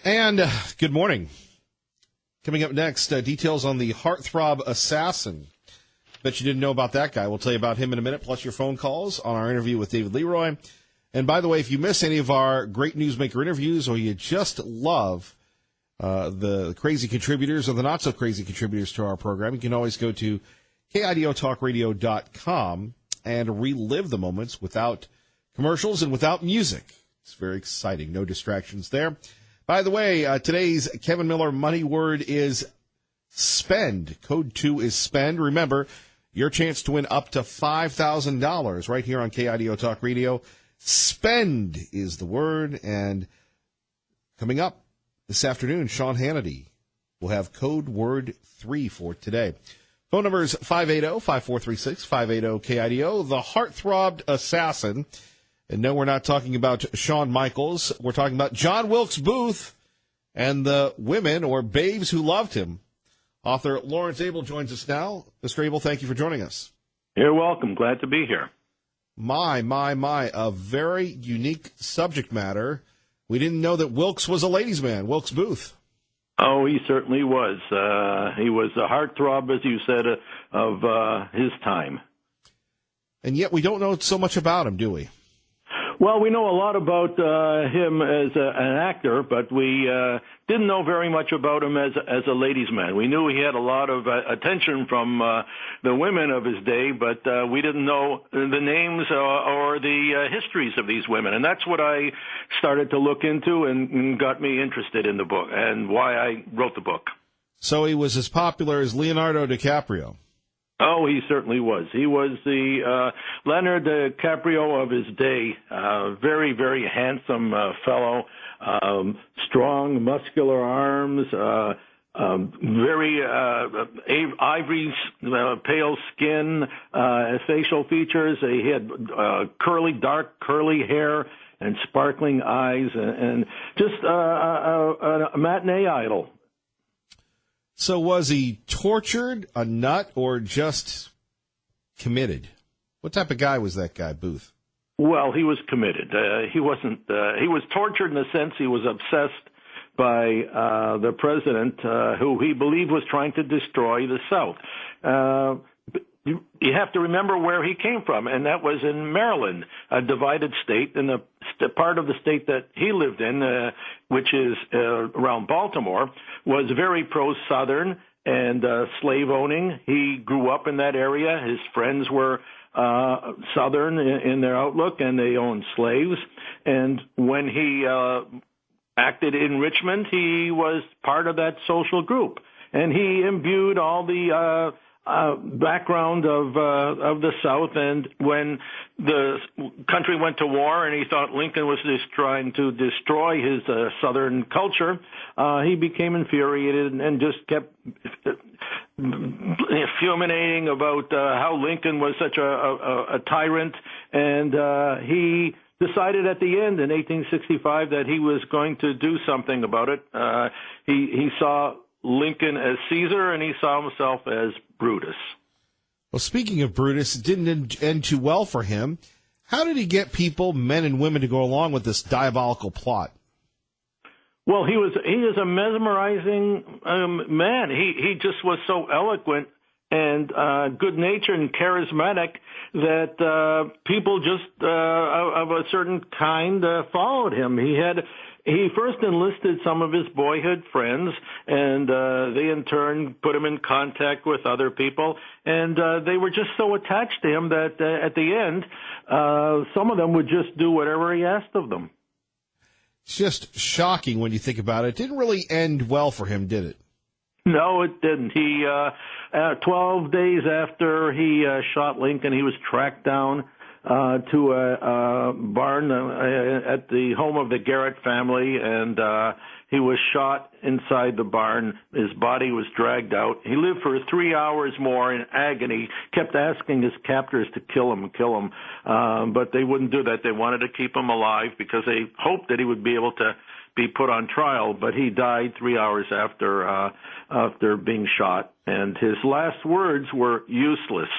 And good morning. Coming up next, details on the heartthrob assassin. Bet you didn't know about that guy. We'll tell you about him in a minute, plus your phone calls on our interview with David Leroy. And by the way, if you miss any of our great newsmaker interviews or you just love the crazy contributors or the not-so-crazy contributors to our program, you can always go to KIDOTalkRadio.com and relive the moments without commercials and without music. It's very exciting. No distractions there. By the way, today's Kevin Miller money word is spend. Code 2 is spend. Remember, your chance to win up to $5,000 right here on KIDO Talk Radio. Spend is the word. And coming up this afternoon, Sean Hannity will have code word 3 for today. Phone number is 580-5436, 580-KIDO. The heartthrobbed assassin. And no, we're not talking about Shawn Michaels. We're talking about John Wilkes Booth and the women or babes who loved him. Author Lawrence Abel joins us now. Mr. Abel, thank you for joining us. You're welcome. Glad to be here. My. A very unique subject matter. We didn't know that Wilkes was a ladies' man, Wilkes Booth. Oh, he certainly was. He was a heartthrob, as you said, of his time. And yet we don't know so much about him, do we? Well, we know a lot about him as an actor, but we didn't know very much about him as a ladies' man. We knew he had a lot of attention from the women of his day, but we didn't know the names or the histories of these women. And that's what I started to look into and got me interested in the book and why I wrote the book. So he was as popular as Leonardo DiCaprio. Oh, he certainly was. He was the Leonardo DiCaprio of his day. Very, very handsome fellow. Strong, muscular arms. Very ivory, pale skin. Facial features. He had dark curly hair and sparkling eyes, and just a matinee idol. So was he tortured, a nut, or just committed? What type of guy was that guy, Booth? Well, he was committed. He wasn't. He was tortured in the sense he was obsessed by the president, who he believed was trying to destroy the South. You have to remember where he came from, and that was in Maryland, a divided state, and the part of the state that he lived in, which is around Baltimore, was very pro-Southern and slave-owning. He grew up in that area. His friends were Southern in their outlook, and they owned slaves. And when he acted in Richmond, he was part of that social group, and he imbued all the background of the South. And when the country went to war and he thought Lincoln was just trying to destroy his Southern culture, he became infuriated and just kept fulminating about how Lincoln was such a tyrant. And he decided at the end in 1865 that he was going to do something about it. He saw Lincoln as Caesar, and he saw himself as Brutus. Well, speaking of Brutus, it didn't end too well for him. How did he get people, men and women, to go along with this diabolical plot? Well, he is a mesmerizing man. He just was so eloquent and good-natured and charismatic that people just of a certain kind followed him. He first enlisted some of his boyhood friends, and they in turn put him in contact with other people, and they were just so attached to him that at the end, some of them would just do whatever he asked of them. It's just shocking when you think about it. It didn't really end well for him, did it? No, it didn't. 12 days after he shot Lincoln, he was tracked down to a barn at the home of the Garrett family, and he was shot inside the barn. His body was dragged out. He lived for 3 hours more in agony, kept asking his captors to kill him, but they wouldn't do that. They wanted to keep him alive because they hoped that he would be able to be put on trial, but he died 3 hours after being shot, and his last words were useless.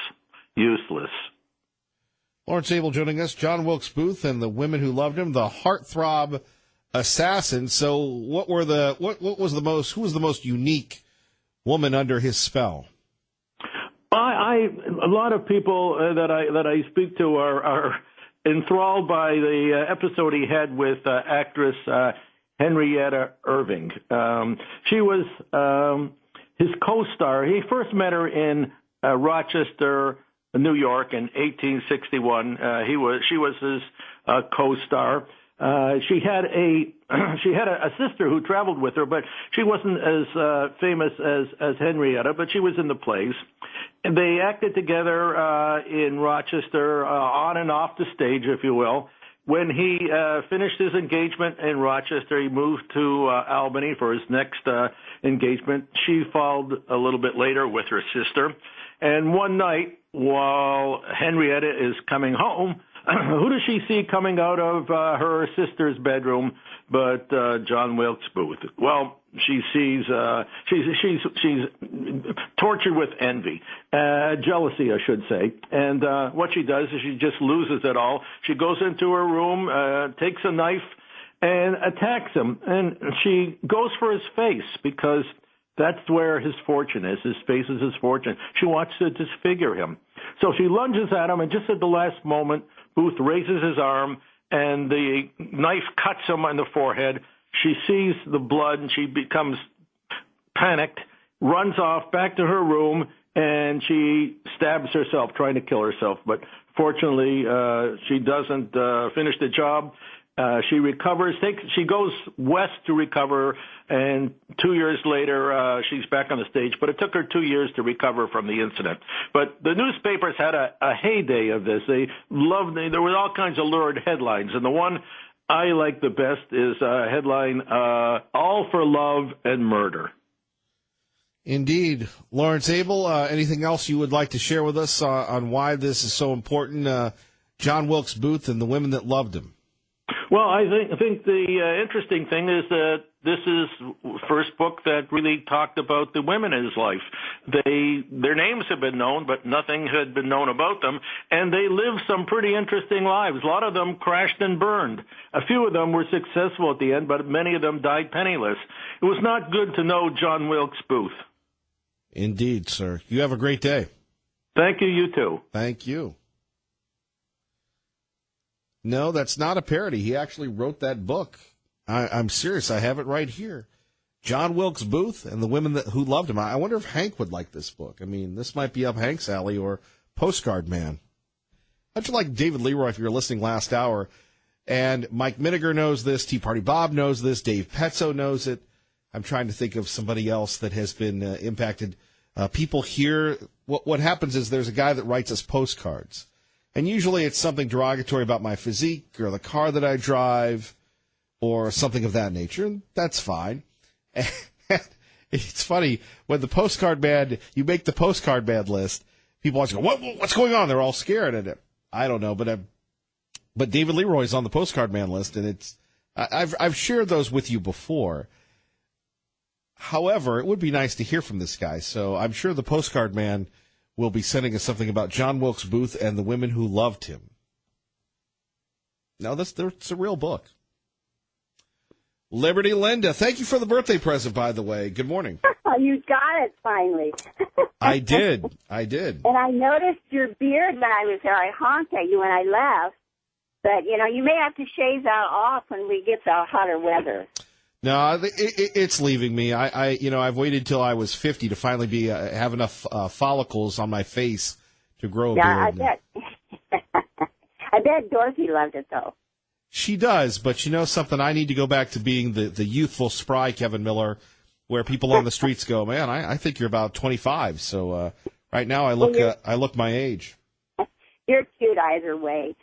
Lawrence Abel joining us, John Wilkes Booth and the women who loved him, the heartthrob assassin. So what was the most unique woman under his spell? A lot of people that I speak to are enthralled by the episode he had with actress Henrietta Irving. She was his co-star. He first met her in Rochester, New York, in 1861. She was his co-star. She had a sister who traveled with her, but she wasn't as famous as Henrietta, but she was in the plays. And they acted together in Rochester, on and off the stage, if you will. When he finished his engagement in Rochester, he moved to Albany for his next engagement. She followed a little bit later with her sister. And one night, while Henrietta is coming home, who does she see coming out of her sister's bedroom but John Wilkes Booth? Well, she sees she's tortured with envy, jealousy, I should say. And what she does is she just loses it all. She goes into her room, takes a knife, and attacks him. And she goes for his face because that's where his fortune is. His face is his fortune. She wants to disfigure him. So she lunges at him, and just at the last moment, Booth raises his arm, and the knife cuts him on the forehead. She sees the blood, and she becomes panicked, runs off back to her room, and she stabs herself, trying to kill herself. But fortunately, she doesn't finish the job. She recovers. She goes west to recover, and 2 years later, she's back on the stage. But it took her 2 years to recover from the incident. But the newspapers had a heyday of this. They loved. There were all kinds of lurid headlines, and the one I like the best is a headline: "All for Love and Murder." Indeed. Lawrence Abel, anything else you would like to share with us on why this is so important? John Wilkes Booth and the women that loved him. Well, I think the interesting thing is that this is the first book that really talked about the women in his life. Their names have been known, but nothing had been known about them, and they lived some pretty interesting lives. A lot of them crashed and burned. A few of them were successful at the end, but many of them died penniless. It was not good to know John Wilkes Booth. Indeed, sir. You have a great day. Thank you, you too. Thank you. No, that's not a parody. He actually wrote that book. I'm serious. I have it right here. John Wilkes Booth and the women who loved him. I wonder if Hank would like this book. I mean, this might be up Hank's alley, or Postcard Man. How'd you like David Leroy if you were listening last hour? And Mike Miniger knows this. Tea Party Bob knows this. Dave Petzo knows it. I'm trying to think of somebody else that has been impacted. People here, what happens is there's a guy that writes us postcards. And usually it's something derogatory about my physique or the car that I drive or something of that nature. And that's fine. And it's funny, when the postcard man, you make the postcard man list, people always go, what's going on? They're all scared at it. I don't know, but David Leroy's on the postcard man list, and I've shared those with you before. However, it would be nice to hear from this guy, so I'm sure the postcard man will be sending us something about John Wilkes Booth and the women who loved him. No, it's a real book. Liberty Linda, thank you for the birthday present, by the way. Good morning. You got it finally. I did. And I noticed your beard when I was there. I honked at you when I left. But, you may have to shave that off when we get the hotter weather. No, it's leaving me. I've waited till I was 50 to finally have enough follicles on my face to grow a beard. I bet. I bet Dorothy loved it, though. She does, but something? I need to go back to being the youthful, spry Kevin Miller, where people on the streets go, man, I think you're about 25. So right now I look my age. You're cute either way.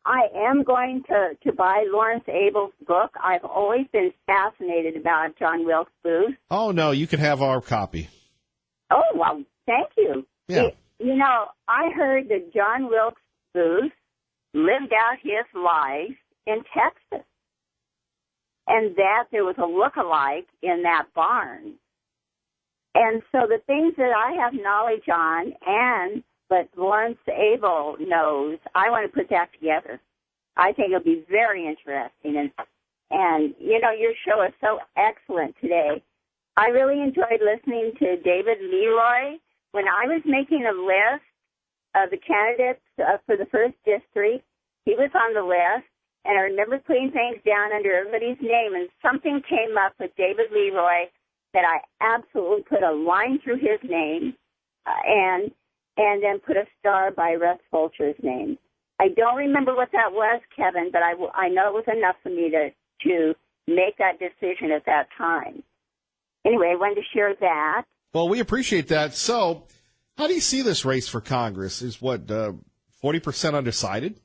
I am going to buy Lawrence Abel's book. I've always been fascinated about John Wilkes Booth. Oh, no, you can have our copy. Oh, well, thank you. Yeah. I heard that John Wilkes Booth lived out his life in Texas, and that there was a look-alike in that barn. And so the things that I have knowledge on and but Lawrence Abel knows, I want to put that together. I think it'll be very interesting. And, you know, your show is so excellent today. I really enjoyed listening to David Leroy. When I was making a list of the candidates for the first district, he was on the list. And I remember putting things down under everybody's name, and something came up with David Leroy that I absolutely put a line through his name and then put a star by Russ Fulcher's name. I don't remember what that was, Kevin, but I know it was enough for me to make that decision at that time. Anyway, I wanted to share that. Well, we appreciate that. So how do you see this race for Congress? Is 40% undecided?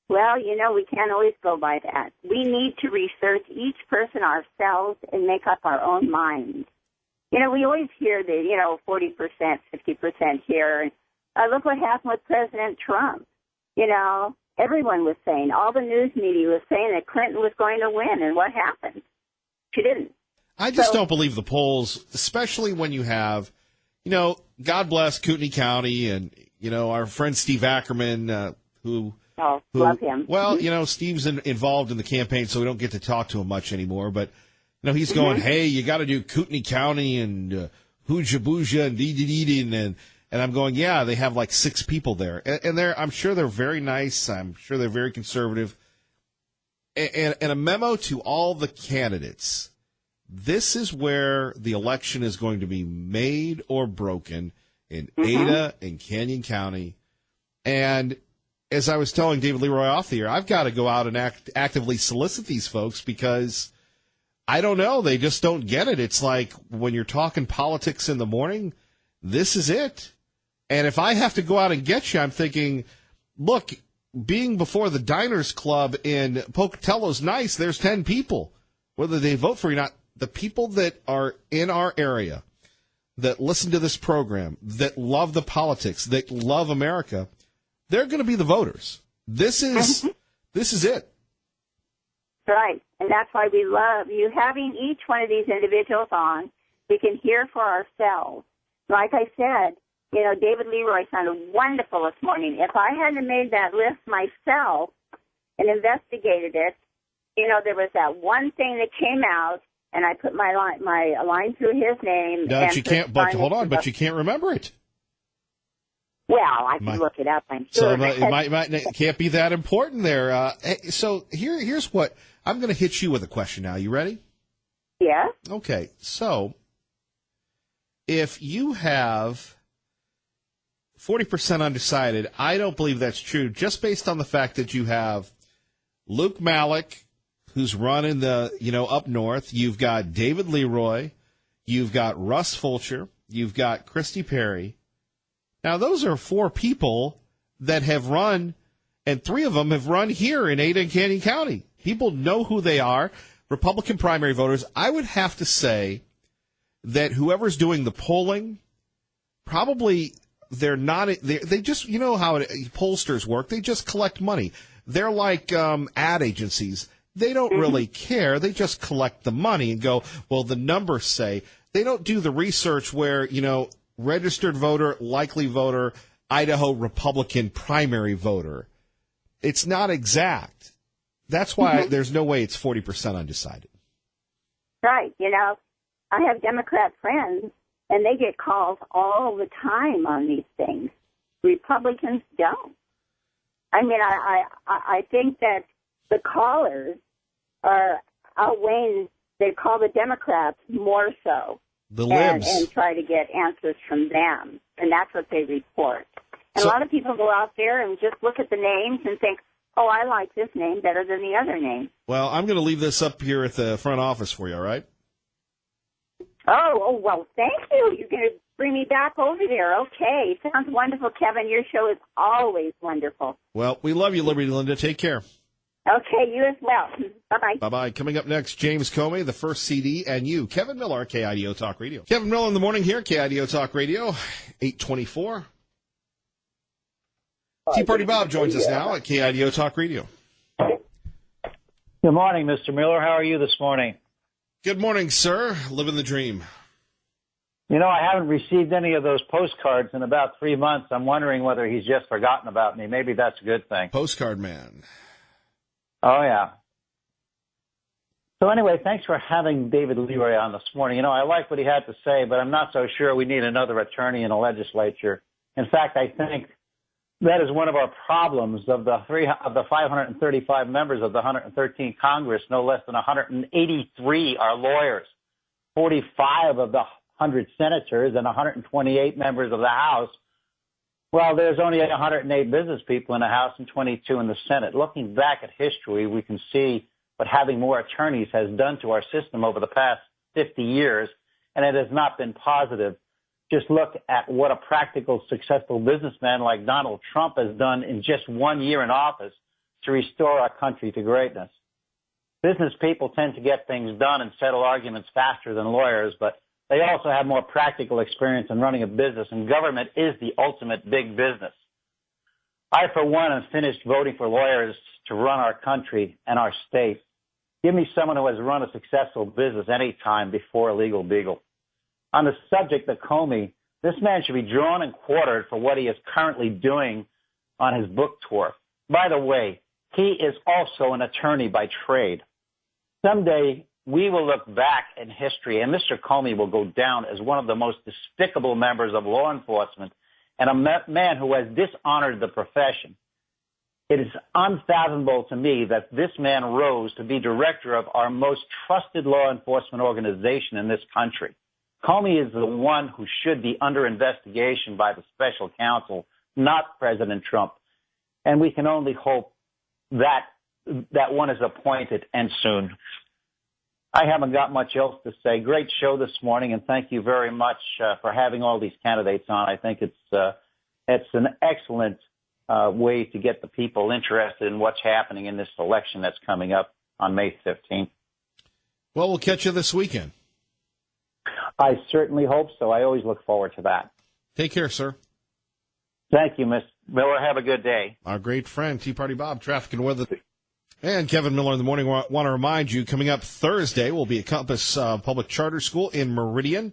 Well, you know, we can't always go by that. We need to research each person ourselves and make up our own minds. You know, we always hear that, 40%, 50% here. Look what happened with President Trump. You know, everyone was saying, all the news media was saying that Clinton was going to win, and what happened? She didn't. I just don't believe the polls, especially when you have, God bless Kootenai County and, our friend Steve Ackerman, who love him. Well, Steve's involved in the campaign, so we don't get to talk to him much anymore. But, he's going, hey, you got to do Kootenai County and Hooja Booja and dee and I'm going, yeah, they have like 6 people there. And I'm sure they're very nice. I'm sure they're very conservative. And a memo to all the candidates. This is where the election is going to be made or broken in Ada and Canyon County. And as I was telling David Leroy off the air, I've got to go out and actively solicit these folks because I don't know. They just don't get it. It's like when you're talking politics in the morning, this is it. And if I have to go out and get you, I'm thinking, look, being before the Diners Club in Pocatello's nice. There's 10 people. Whether they vote for you or not, the people that are in our area, that listen to this program, that love the politics, that love America, they're going to be the voters. This is it. Right. And that's why we love you having each one of these individuals on. We can hear for ourselves. Like I said, David Leroy sounded wonderful this morning. If I hadn't made that list myself and investigated it, there was that one thing that came out, and I put my line through his name. But you can't. But hold on. But you can't remember it. Well, I can look it up. I'm sure. So it can't be that important there. So here's what I'm going to hit you with a question. Now, you ready? Yeah. Okay. So if you have 40% undecided, I don't believe that's true. Just based on the fact that you have Luke Malik, who's running the, up north. You've got David Leroy. You've got Russ Fulcher. You've got Christy Perry. Now, those are 4 people that have run, and 3 of them have run here in Ada and Canyon County. People know who they are, Republican primary voters. I would have to say that whoever's doing the polling, probably they're not, they just, how pollsters work. They just collect money. They're like ad agencies. They don't really care. They just collect the money and go, well, the numbers say. They don't do the research where, registered voter, likely voter, Idaho Republican primary voter. It's not exact. That's why there's no way it's 40% undecided. Right. I have Democrat friends, and they get calls all the time on these things. Republicans don't. I mean, I think that the callers are outweighing, they call the Democrats more so. The libs. And try to get answers from them. And that's what they report. And a lot of people go out there and just look at the names and think, oh, I like this name better than the other name. Well, I'm going to leave this up here at the front office for you, all right? Oh, well, thank you. You're going to bring me back over there. Okay. Sounds wonderful, Kevin. Your show is always wonderful. Well, we love you, Liberty Linda. Take care. Okay, you as well. Bye-bye. Bye-bye. Coming up next, James Comey, the first CD, and you, Kevin Miller, KIDO Talk Radio. Kevin Miller in the morning here, KIDO Talk Radio, 824. Tea Party Bob joins us now at KIDO Talk Radio. Good morning, Mr. Miller. How are you this morning? Good morning, sir. Living the dream. I haven't received any of those postcards in about 3 months. I'm wondering whether he's just forgotten about me. Maybe that's a good thing. Postcard man. Oh, yeah. So anyway, thanks for having David Leroy on this morning. You know, I like what he had to say, but I'm not so sure we need another attorney in the legislature. In fact, I think that is one of our problems of the 535 members of the 113 Congress. No less than 183 are lawyers. 45 of the 100 senators and 128 members of the House. Well, there's only 108 business people in the House and 22 in the Senate. Looking back at history, we can see what having more attorneys has done to our system over the past 50 years, and it has not been positive. Just look at what a practical, successful businessman like Donald Trump has done in just 1 year in office to restore our country to greatness. Business people tend to get things done and settle arguments faster than lawyers, but they also have more practical experience in running a business, and government is the ultimate big business. I, for one, am finished voting for lawyers to run our country and our state. Give me someone who has run a successful business any time before a legal beagle. On the subject of Comey, this man should be drawn and quartered for what he is currently doing on his book tour. By the way, he is also an attorney by trade. Someday, we will look back in history, and Mr. Comey will go down as one of the most despicable members of law enforcement and a man who has dishonored the profession. It is unfathomable to me that this man rose to be director of our most trusted law enforcement organization in this country. Comey is the one who should be under investigation by the special counsel, not President Trump. And we can only hope that that one is appointed, and soon. I haven't got much else to say. Great show this morning, and thank you very much for having all these candidates on. I think it's an excellent way to get the people interested in what's happening in this election that's coming up on May 15th. Well, we'll catch you this weekend. I certainly hope so. I always look forward to that. Take care, sir. Thank you, Ms. Miller. Have a good day. Our great friend, Tea Party Bob, traffic and weather. And Kevin Miller in the morning. Want to remind you, coming up Thursday will be at Compass Public Charter School in Meridian.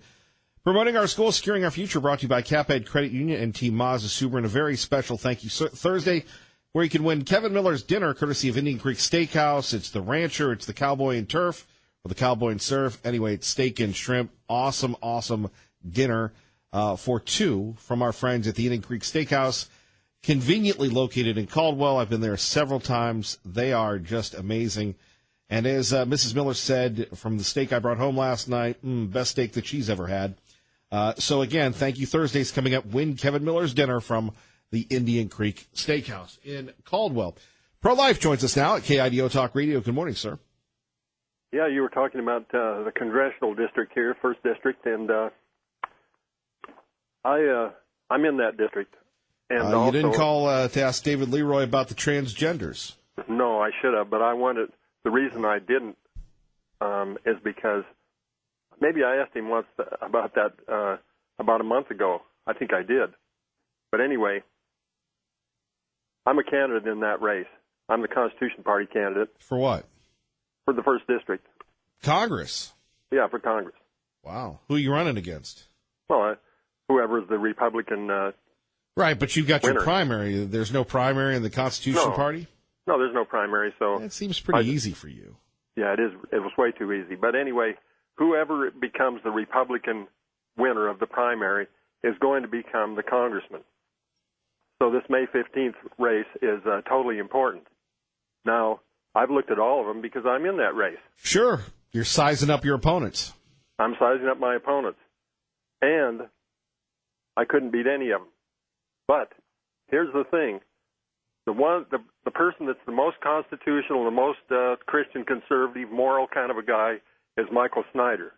Promoting our school, securing our future, brought to you by Cap-Ed Credit Union and Team Mazda Subaru. And a very special thank you Thursday, where you can win Kevin Miller's dinner, courtesy of Indian Creek Steakhouse. It's the Rancher, it's the Cowboy and Turf, or the Cowboy and Surf. Anyway, it's steak and shrimp. Awesome, awesome dinner for two from our friends at the Indian Creek Steakhouse, conveniently located in Caldwell. I've been there several times. They are just amazing. And as Mrs. Miller said, from the steak I brought home last night, best steak that she's ever had. So, again, thank you. Thursday's coming up. Win Kevin Miller's dinner from the Indian Creek Steakhouse in Caldwell. Pro-Life joins us now at KIDO Talk Radio. Good morning, sir. Yeah, you were talking about the congressional district here, 1st District, and I'm in that district. And you didn't call to ask David Leroy about the transgenders. No, I should have, but the reason I didn't is because maybe I asked him once about that about a month ago. I think I did. But anyway, I'm a candidate in that race. I'm the Constitution Party candidate. For what? For the 1st District. Congress? Yeah, for Congress. Wow. Who are you running against? Well, whoever's the Republican right, but you've got winner. Your primary. There's no primary in the Constitution Party? No, there's no primary. So it seems pretty easy for you. Yeah, it is. It was way too easy. But anyway, whoever becomes the Republican winner of the primary is going to become the congressman. So this May 15th race is totally important. Now, I've looked at all of them because I'm in that race. Sure. You're sizing up your opponents. I'm sizing up my opponents. And I couldn't beat any of them. But here's the thing. The person that's the most constitutional, the most Christian conservative, moral kind of a guy is Michael Snyder.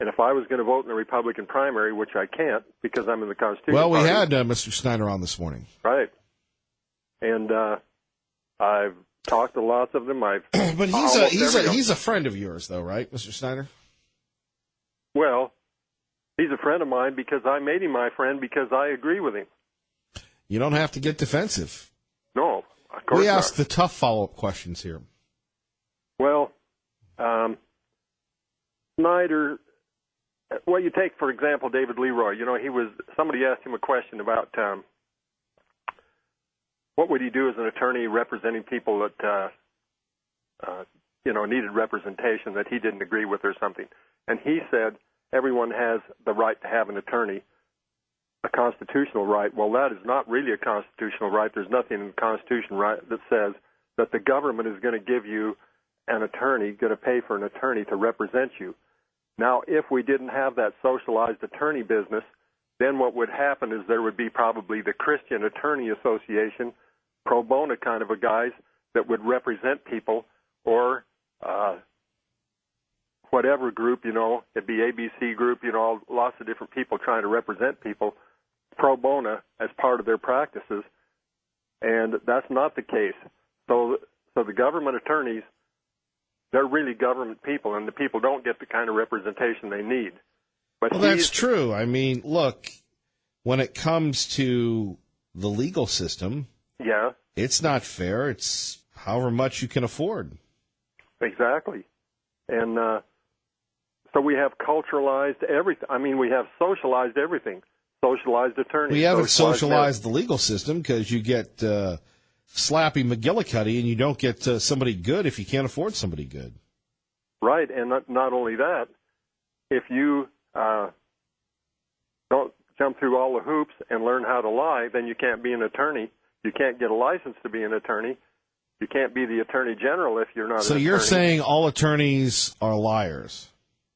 And if I was going to vote in the Republican primary, which I can't because I'm in the Constitution Well, we Party, had Mr. Snyder on this morning. Right. And I've talked to lots of them. But he's a friend of yours, though, right, Mr. Snyder? Well, he's a friend of mine because I made him my friend because I agree with him. You don't have to get defensive. No, of course We not. ask the tough follow-up questions here. Well, Snyder, well, you take, for example, David Leroy. You know, somebody asked him a question about what would he do as an attorney representing people that needed representation that he didn't agree with or something. And he said everyone has the right to have an attorney, a constitutional right. Well, that is not really a constitutional right. There's nothing in the Constitution that says that the government is going to give you an attorney, going to pay for an attorney to represent you. Now, if we didn't have that socialized attorney business, then what would happen is there would be probably the Christian Attorney Association, pro bono kind of a guys that would represent people, or whatever group, it'd be ABC group, lots of different people trying to represent people pro bono as part of their practices, and that's not the case. So the government attorneys, they're really government people, and the people don't get the kind of representation they need. But well, that's true. I mean, look, when it comes to the legal system, yeah, it's not fair. It's however much you can afford. Exactly. And so we have culturalized everything. I mean, we have socialized everything. Socialized attorneys. We haven't socialized the legal system because you get Slappy McGillicuddy and you don't get somebody good if you can't afford somebody good. Right, and not only that, if you don't jump through all the hoops and learn how to lie, then you can't be an attorney. You can't get a license to be an attorney. You can't be the attorney general if you're not an attorney. So you're saying all attorneys are liars?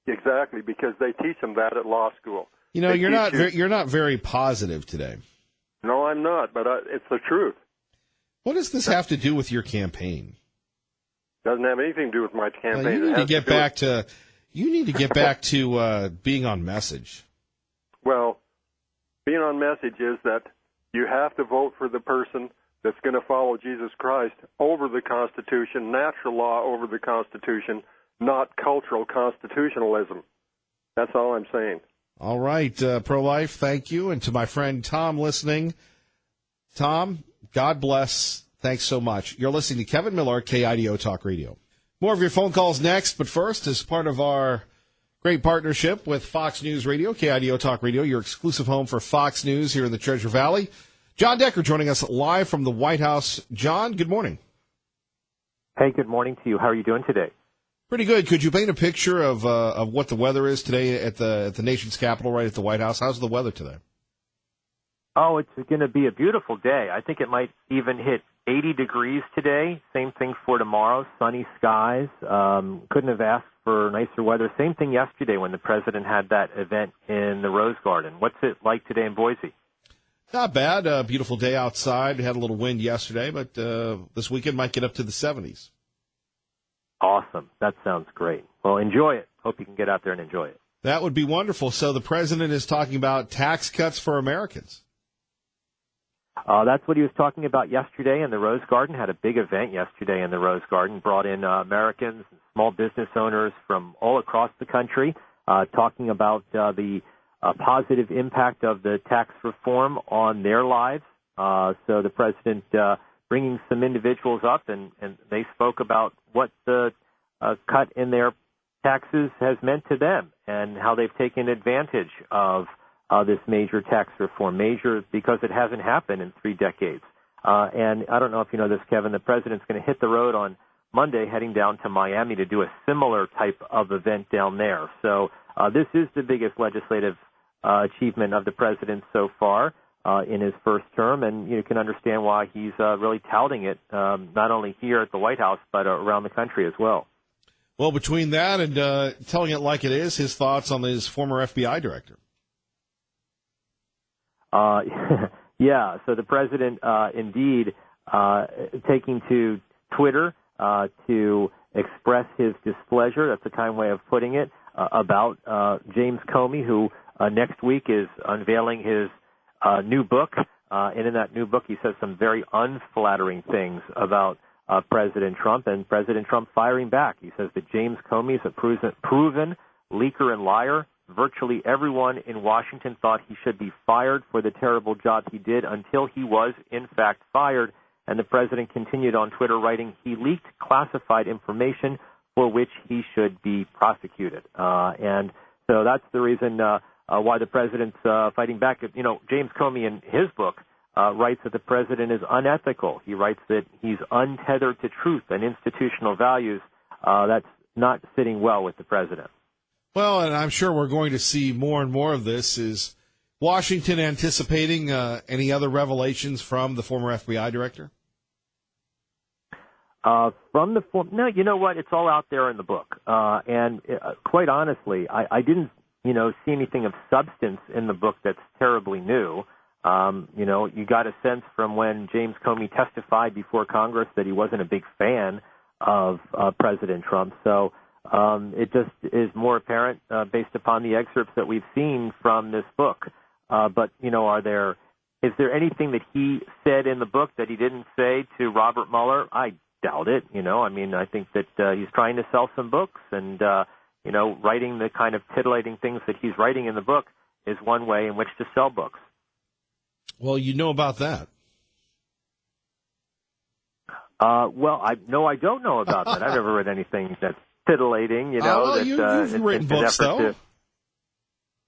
Exactly, because they teach them that at law school. You're not very positive today. No, I'm not, but it's the truth. What does this have to do with your campaign? Doesn't have anything to do with my campaign. Well, you need to get back to being on message. Well, being on message is that you have to vote for the person that's going to follow Jesus Christ over the Constitution, natural law over the Constitution, not cultural constitutionalism. That's all I'm saying. All right, pro-life, thank you. And to my friend Tom listening, Tom, God bless. Thanks so much. You're listening to Kevin Miller, KIDO Talk Radio. More of your phone calls next, but first, as part of our great partnership with Fox News Radio, KIDO Talk Radio, your exclusive home for Fox News here in the Treasure Valley, John Decker joining us live from the White House. John, good morning. Hey, good morning to you. How are you doing today? Pretty good. Could you paint a picture of what the weather is today at the nation's capital, right at the White House? How's the weather today? Oh, it's going to be a beautiful day. I think it might even hit 80 degrees today. Same thing for tomorrow, sunny skies. Couldn't have asked for nicer weather. Same thing yesterday when the president had that event in the Rose Garden. What's it like today in Boise? Not bad. A beautiful day outside. We had a little wind yesterday, but this weekend might get up to the 70s. Awesome. That sounds great. Well, enjoy it. Hope you can get out there and enjoy it. That would be wonderful. So the president is talking about tax cuts for Americans. That's what he was talking about yesterday in the Rose Garden. Had a big event yesterday in the Rose Garden. Brought in Americans, small business owners from all across the country, talking about the positive impact of the tax reform on their lives. So the president bringing some individuals up, and they spoke about what the cut in their taxes has meant to them and how they've taken advantage of this major tax reform. Major because it hasn't happened in 3 decades. And I don't know if you know this, Kevin, the president's going to hit the road on Monday heading down to Miami to do a similar type of event down there. So this is the biggest legislative achievement of the president so far in his first term, and you can understand why he's really touting it, not only here at the White House, but around the country as well. Well, between that and telling it like it is, his thoughts on his former FBI director. Yeah, so the president indeed taking to Twitter to express his displeasure, that's a kind way of putting it, about James Comey, who next week is unveiling his new book, and in that new book he says some very unflattering things about President Trump, and President Trump firing back. He says that James Comey is a proven leaker and liar. Virtually everyone in Washington thought he should be fired for the terrible job he did until he was, in fact, fired. And the president continued on Twitter writing, he leaked classified information for which he should be prosecuted. And so that's the reason why the president's fighting back. You know, James Comey in his book writes that the president is unethical. He writes that he's untethered to truth and institutional values. That's not sitting well with the president. Well, and I'm sure we're going to see more and more of this. Is Washington anticipating any other revelations from the former FBI director? No, you know what? It's all out there in the book. And quite honestly, I didn't, see anything of substance in the book that's terribly new. You got a sense from when James Comey testified before Congress that he wasn't a big fan of President Trump. So it just is more apparent based upon the excerpts that we've seen from this book. But, is there anything that he said in the book that he didn't say to Robert Mueller? I doubt it. I think that he's trying to sell some books and, writing the kind of titillating things that he's writing in the book is one way in which to sell books. Well, you know about that. I don't know about that. I've never read anything that's tittillating, you've written books, though.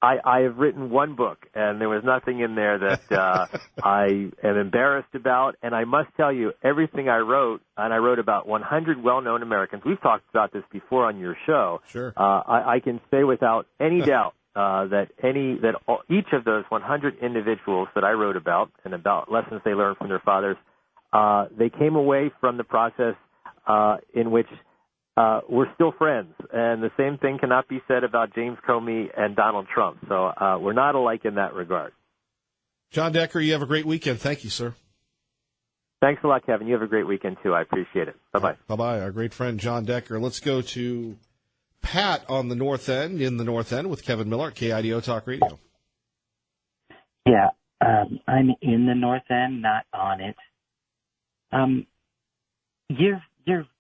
I have written one book, and there was nothing in there that I am embarrassed about. And I must tell you, everything I wrote, and I wrote about 100 well-known Americans. We've talked about this before on your show. Sure. I can say without any doubt that each of those 100 individuals that I wrote about and about lessons they learned from their fathers, they came away from the process in which we're still friends, and the same thing cannot be said about James Comey and Donald Trump. So we're not alike in that regard. John Decker, you have a great weekend. Thank you, sir. Thanks a lot, Kevin. You have a great weekend, too. I appreciate it. Bye-bye. Bye-bye. Our great friend, John Decker. Let's go to Pat on the North End, with Kevin Miller at KIDO Talk Radio. Yeah, I'm in the North End, not on it. You're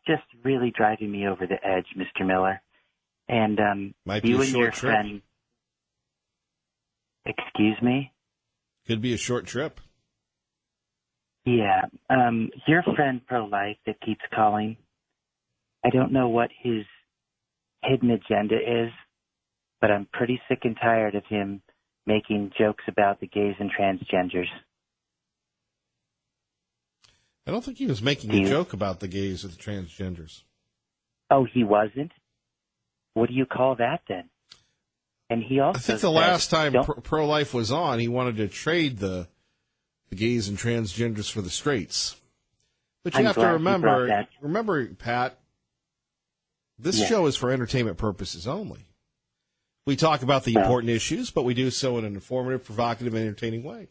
just really driving me over the edge, Mr. Miller. And Might be you a and short your trip. friend. Excuse me? Could be a short trip. Yeah. Your friend pro-life that keeps calling, I don't know what his hidden agenda is, but I'm pretty sick and tired of him making jokes about the gays and transgenders. I don't think he was making a joke about the gays or the transgenders. Oh, he wasn't? What do you call that then? And he also I think the last time pro-life was on, he wanted to trade the gays and transgenders for the straights. But you have to remember, Pat, this show is for entertainment purposes only. We talk about the important issues, but we do so in an informative, provocative, and entertaining way.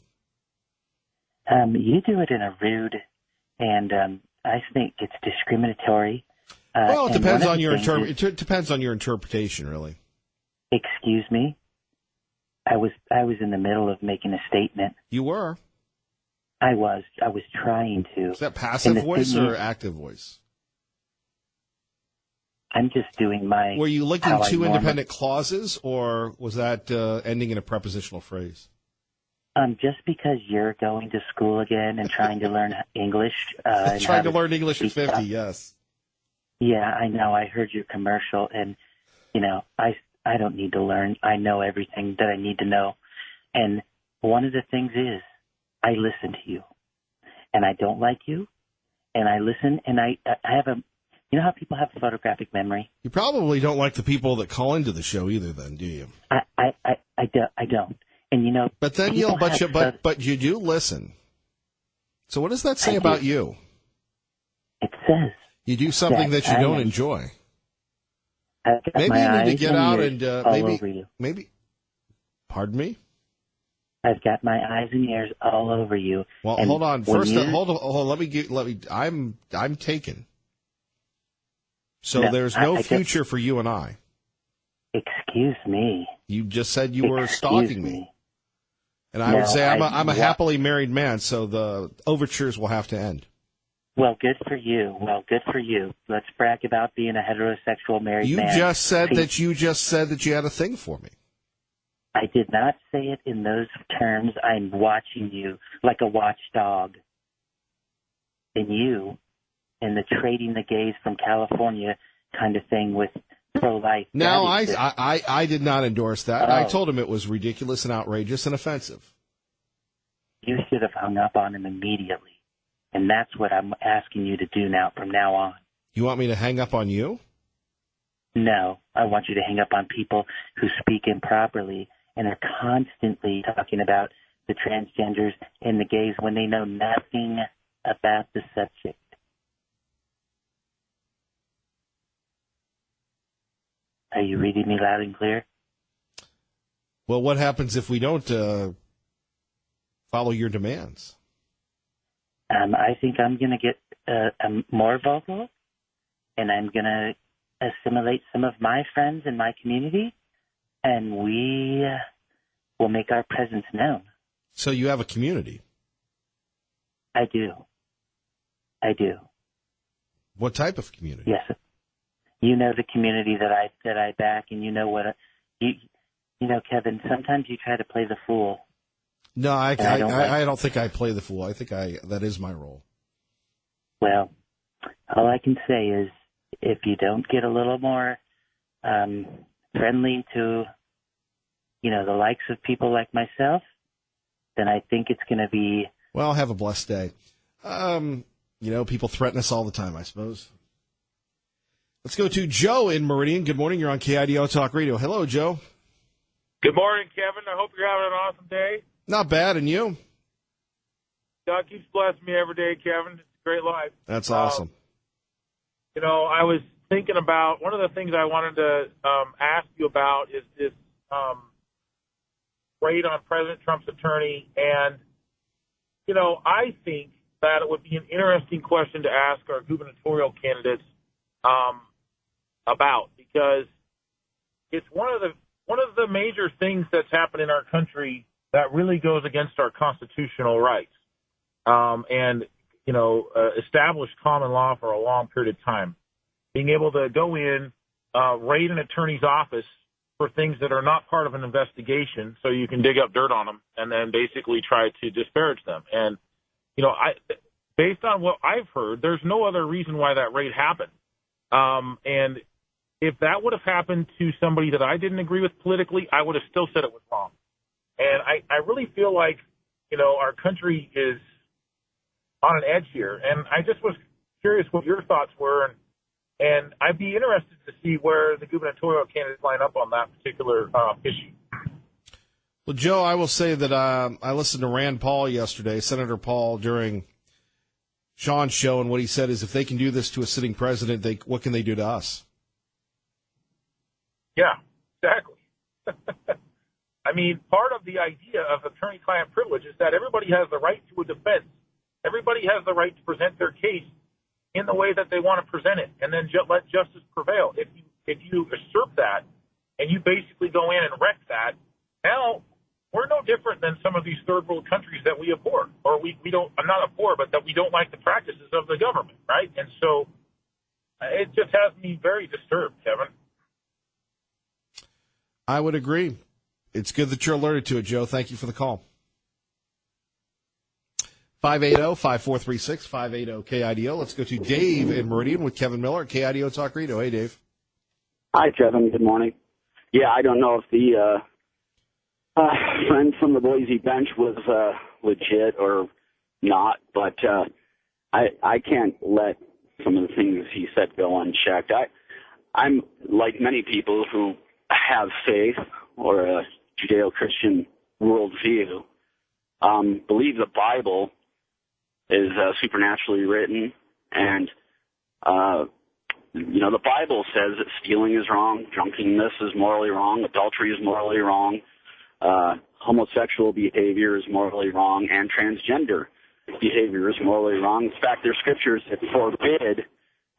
You do it in a rude, and I think it's discriminatory. Well, it depends on your it depends on your interpretation, really. Excuse me? I was in the middle of making a statement. You were? I was trying to. Is that passive voice or active voice? I'm just doing my... Were you linking two independent clauses, or was that ending in a prepositional phrase? Just because you're going to school again and trying to learn English. Trying to learn English at 50, yes. Yeah, I know. I heard your commercial, and, I don't need to learn. I know everything that I need to know. And one of the things is I listen to you, and I don't like you, and I listen, and I have a... You know how people have photographic memory? You probably don't like the people that call into the show either, then, do you? I don't. And but then but you do listen. So what does that say about you? It says you do something that you don't enjoy. Maybe you need to get out and maybe. Pardon me? I've got my eyes and ears all over you. Well, hold on. First, hold on. Let me. I'm taken. So there's no future for you and I. Excuse me. You just said you were stalking me. And I would say I'm a happily married man, so the overtures will have to end. Well, good for you. Let's brag about being a heterosexual married man. You just said that you had a thing for me. I did not say it in those terms. I'm watching you like a watchdog. And you, and the trading the gays from California kind of thing with pro-life. No, I did not endorse that. I told him it was ridiculous and outrageous and offensive. you should have hung up on him immediately. And that's what I'm asking you to do now from now on. You want me to hang up on you? No, I want you to hang up on people who speak improperly and are constantly talking about the transgenders and the gays when they know nothing about the subject. Are you reading me loud and clear? Well, what happens if we don't follow your demands? I think I'm going to get more vocal, and I'm going to assimilate some of my friends in my community, and we will make our presence known. So you have a community? I do. What type of community? Yes. You know the community that I back, and you know what you know, Kevin. Sometimes you try to play the fool. No, I don't think I play the fool. I think that is my role. Well, all I can say is, if you don't get a little more friendly to, the likes of people like myself, then I think it's going to be. Well, have a blessed day. People threaten us all the time, I suppose. Let's go to Joe in Meridian. Good morning. You're on KIDO Talk Radio. Hello, Joe. Good morning, Kevin. I hope you're having an awesome day. Not bad, and you? God keeps blessing me every day, Kevin. It's a great life. That's awesome. I was thinking about one of the things I wanted to ask you about is this raid on President Trump's attorney. And, I think that it would be an interesting question to ask our gubernatorial candidates about, because it's one of the major things that's happened in our country that really goes against our constitutional rights and established common law for a long period of time. Being able to go in, raid an attorney's office for things that are not part of an investigation, so you can dig up dirt on them and then basically try to disparage them. And, based on what I've heard, there's no other reason why that raid happened. And if that would have happened to somebody that I didn't agree with politically, I would have still said it was wrong. And I really feel like, our country is on an edge here. And I just was curious what your thoughts were. And I'd be interested to see where the gubernatorial candidates line up on that particular issue. Well, Joe, I will say that I listened to Rand Paul yesterday, Senator Paul, during Sean's show, and what he said is if they can do this to a sitting president, what can they do to us? Yeah, exactly. I mean, part of the idea of attorney-client privilege is that everybody has the right to a defense. Everybody has the right to present their case in the way that they want to present it, and then let justice prevail. If you usurp that and you basically go in and wreck that, now we're no different than some of these third world countries that we abhor, or we don't. I'm not abhor, but that we don't like the practices of the government, right? And so it just has me very disturbed, Kevin. I would agree. It's good that you're alerted to it, Joe. Thank you for the call. 580-5436, 580-KIDO. Let's go to Dave in Meridian with Kevin Miller at KIDO Talk Radio. Hey, Dave. Hi, Kevin. Good morning. Yeah, I don't know if the friend from the Boise bench was legit or not, but I can't let some of the things he said go unchecked. I'm like many people who have faith or a Judeo-Christian worldview, believe the Bible is supernaturally written, and the Bible says that stealing is wrong, drunkenness is morally wrong, adultery is morally wrong, homosexual behavior is morally wrong, and transgender behavior is morally wrong. In fact, there are scriptures that forbid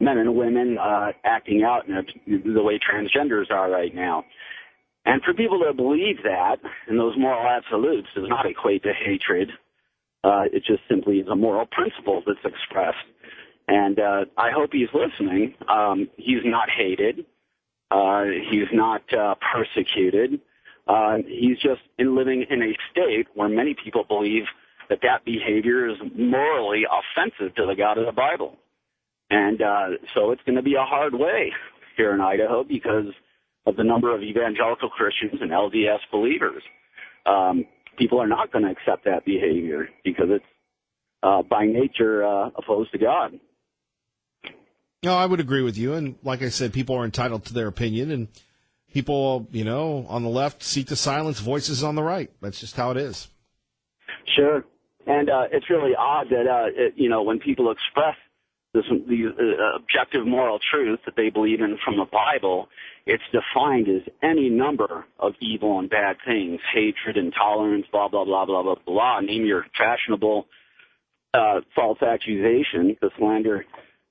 men and women acting out in the way transgenders are right now. And for people to believe that, and those moral absolutes, does not equate to hatred. It just simply is a moral principle that's expressed. And I hope he's listening. He's not hated. He's not persecuted. He's just living in a state where many people believe that behavior is morally offensive to the God of the Bible. And so it's going to be a hard way here in Idaho because of the number of evangelical Christians and LDS believers. people are not going to accept that behavior because it's by nature opposed to God. No, I would agree with you. And like I said, people are entitled to their opinion, and people, on the left seek to silence voices on the right. That's just how it is. Sure. And it's really odd that, when people express the objective moral truth that they believe in from the Bible, it's defined as any number of evil and bad things, hatred, intolerance, blah, blah, blah, blah, blah, blah. Name your fashionable false accusation to slander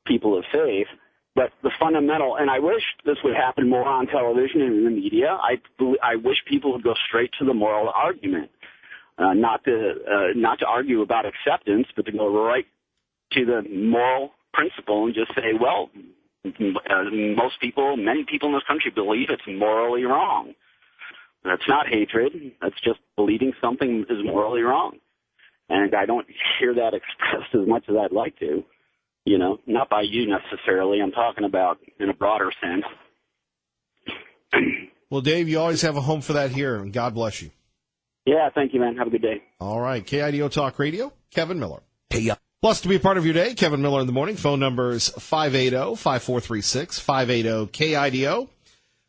people of faith. But the fundamental, and I wish this would happen more on television and in the media, I wish people would go straight to the moral argument, not to argue about acceptance, but to go right to the moral principle and just say, well, many people in this country believe it's morally wrong. That's not hatred. That's just believing something is morally wrong. And I don't hear that expressed as much as I'd like to. Not by you necessarily. I'm talking about in a broader sense. Well, Dave, you always have a home for that here, and God bless you. Yeah, thank you, man. Have a good day. All right, KIDO Talk Radio, Kevin Miller. Hey, plus, to be a part of your day, Kevin Miller in the morning. Phone numbers 580-5436, 580-KIDO.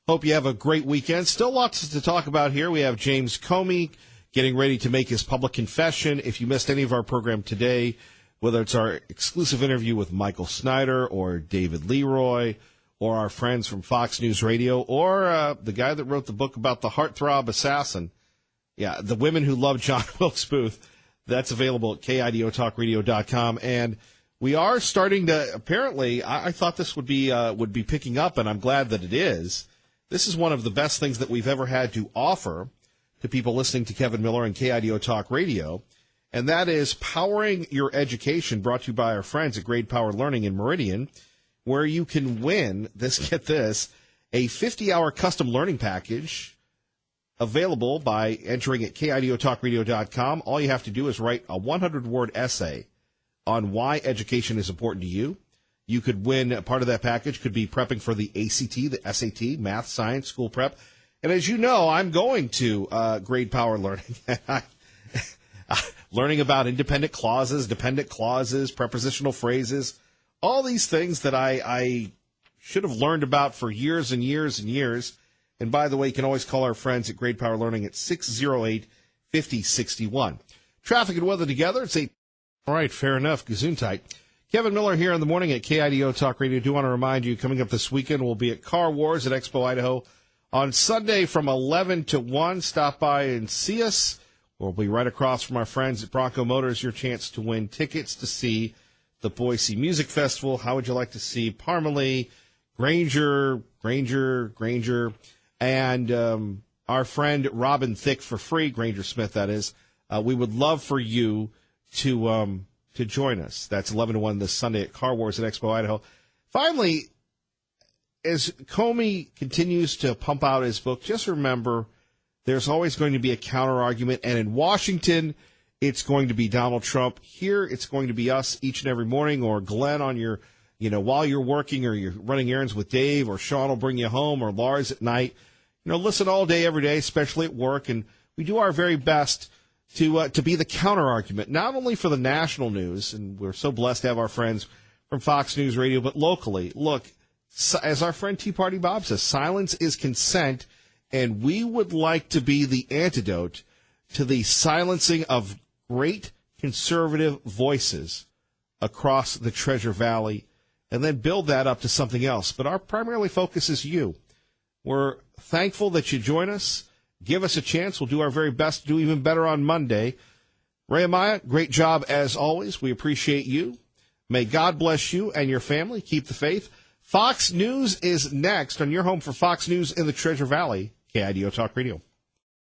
Hope you have a great weekend. Still lots to talk about here. We have James Comey getting ready to make his public confession. If you missed any of our program today, whether it's our exclusive interview with Michael Snyder or David Leroy or our friends from Fox News Radio or the guy that wrote the book about the heartthrob assassin, the women who love John Wilkes Booth, that's available at KIDOTalkRadio.com. And we are starting to, apparently, I thought this would be picking up, and I'm glad that it is. This is one of the best things that we've ever had to offer to people listening to Kevin Miller and KIDO Talk Radio, and that is Powering Your Education, brought to you by our friends at Grade Power Learning in Meridian, where you can win, a 50-hour custom learning package available by entering at KIDOTalkRadio.com. All you have to do is write a 100-word essay on why education is important to you. You could win part of that package, could be prepping for the ACT, the SAT, math, science, school prep. And as you know, I'm going to Grade Power Learning. Learning about independent clauses, dependent clauses, prepositional phrases, all these things that I should have learned about for years and years and years. And by the way, you can always call our friends at Grade Power Learning at 608-5061. Traffic and weather together. It's 8. All right, fair enough. Gesundheit. Kevin Miller here in the morning at KIDO Talk Radio. I do want to remind you, coming up this weekend, we'll be at Car Wars at Expo Idaho on Sunday from 11 to 1. Stop by and see us. We'll be right across from our friends at Bronco Motors. Your chance to win tickets to see the Boise Music Festival. How would you like to see Parmalee, Granger, and our friend Robin Thicke for free, Granger Smith, that is. We would love for you to join us. That's 11 to 1 this Sunday at Car Wars at Expo Idaho. Finally, as Comey continues to pump out his book, just remember there's always going to be a counter-argument, and in Washington, it's going to be Donald Trump. Here, it's going to be us each and every morning, or Glenn on your, while you're working, or you're running errands with Dave, or Sean will bring you home, or Lars at night. Listen all day, every day, especially at work, and we do our very best to be the counter-argument, not only for the national news, and we're so blessed to have our friends from Fox News Radio, but locally. Look, as our friend Tea Party Bob says, silence is consent, and we would like to be the antidote to the silencing of great conservative voices across the Treasure Valley, and then build that up to something else. But our primary focus is you. We're thankful that you join us. Give us a chance. We'll do our very best to do even better on Monday. Ray Amaya, great job as always. We appreciate you. May God bless you and your family. Keep the faith. Fox News is next on your home for Fox News in the Treasure Valley, KIDO Talk Radio.